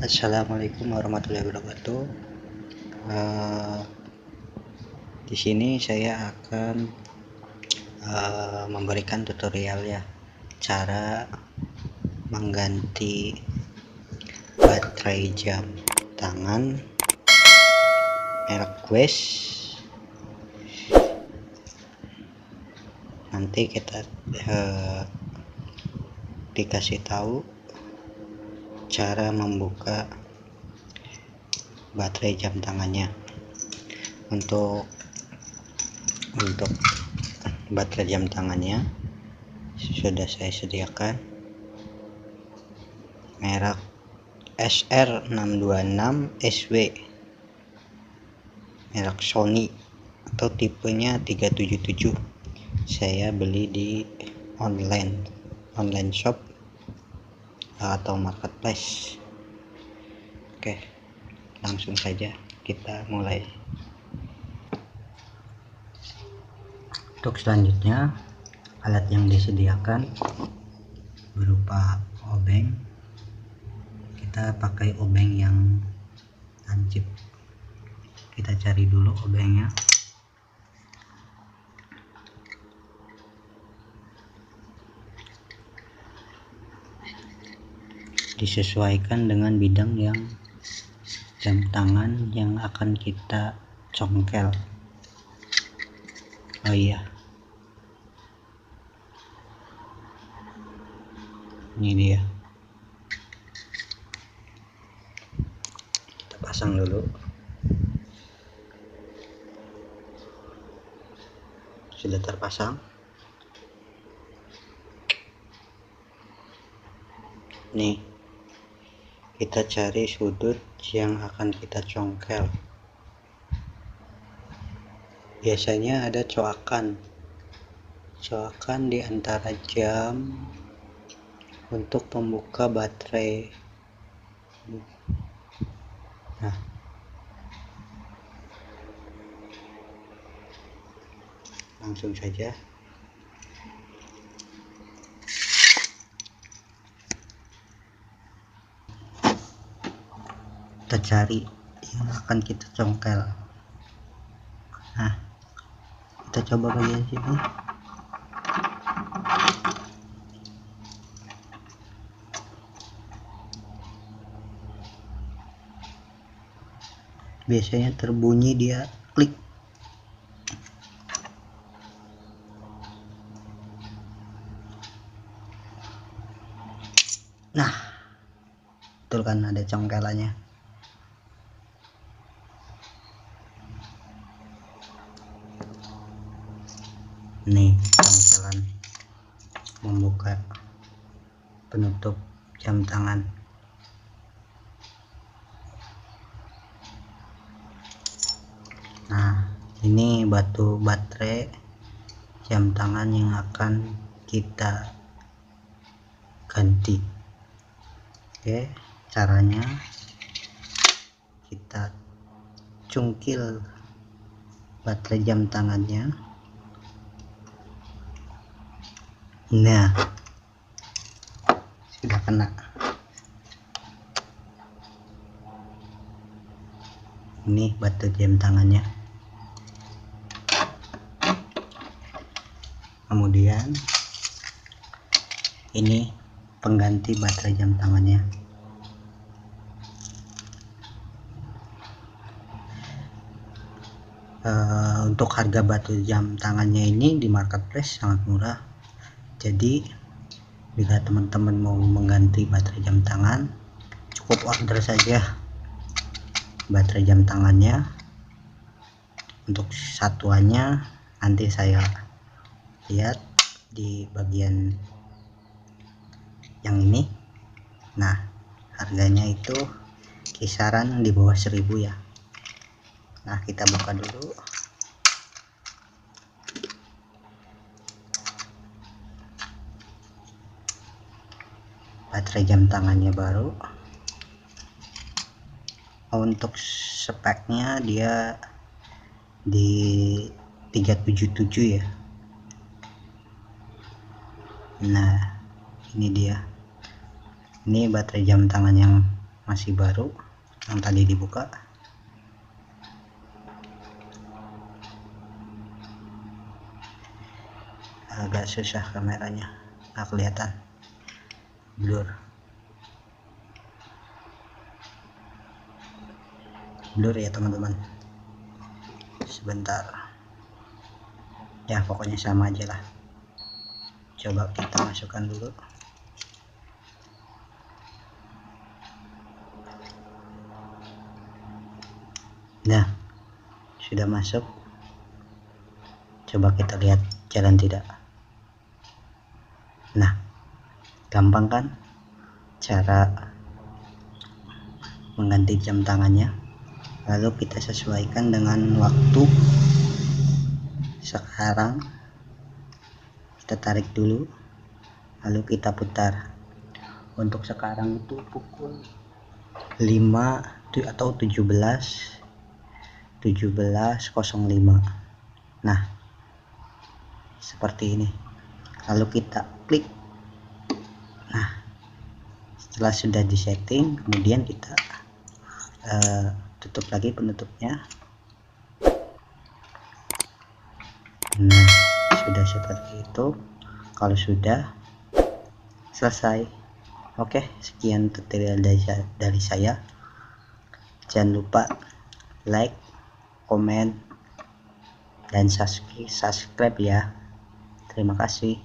Assalamualaikum warahmatullahi wabarakatuh. Di sini saya akan memberikan tutorial ya, cara mengganti baterai jam tangan merek Quest. Nanti kita dikasih tahu cara membuka baterai jam tangannya. Untuk baterai jam tangannya sudah saya sediakan merek SR626SW, merek Sony atau tipenya 377. Saya beli di online shop atau marketplace. Oke, langsung saja kita mulai. Untuk selanjutnya, alat yang disediakan berupa obeng. Kita pakai obeng yang lancip. Kita cari dulu obengnya. Disesuaikan dengan bidang yang jam tangan yang akan kita congkel. Oh iya, ini dia. Kita pasang dulu. Sudah terpasang. Nih, kita cari sudut yang akan kita congkel. Biasanya ada coakan di antara jam untuk membuka baterai. Nah, langsung saja kita cari yang akan kita congkel. Nah, kita coba bagian sini. Biasanya terbunyi dia klik. Nah, betul kan, ada congkelannya. Nih, congkelan membuka penutup jam tangan. Nah, ini baterai jam tangan yang akan kita ganti. Oke, caranya kita cungkil baterai jam tangannya. Nah, sudah kena. Ini baterai jam tangannya. Kemudian ini pengganti baterai jam tangannya. Untuk harga baterai jam tangannya ini di marketplace sangat murah. Jadi bila teman-teman mau mengganti baterai jam tangan, cukup order saja baterai jam tangannya. Untuk satuannya nanti saya lihat di bagian yang ini. Nah, harganya itu kisaran di bawah 1000 ya. Nah, kita buka dulu. Baterai jam tangannya baru. Untuk speknya dia di 377 ya. Nah, ini dia. Ini baterai jam tangan yang masih baru yang tadi dibuka. Agak susah kameranya, nggak kelihatan, blur ya teman-teman. Sebentar ya, pokoknya sama aja lah. Coba kita masukkan dulu. Nah, sudah masuk. Coba kita lihat jalan tidak. Nah, gampang kan cara mengganti jam tangannya. Lalu kita sesuaikan dengan waktu sekarang. Kita tarik dulu, lalu kita putar. Untuk sekarang itu pukul 5 atau 17.05. Nah, seperti ini. Lalu kita klik. Nah, setelah sudah disetting, kemudian kita tutup lagi penutupnya. Nah, sudah seperti itu. Kalau sudah selesai. Oke, sekian tutorial dari saya. Jangan lupa like, komen, dan subscribe ya. Terima kasih.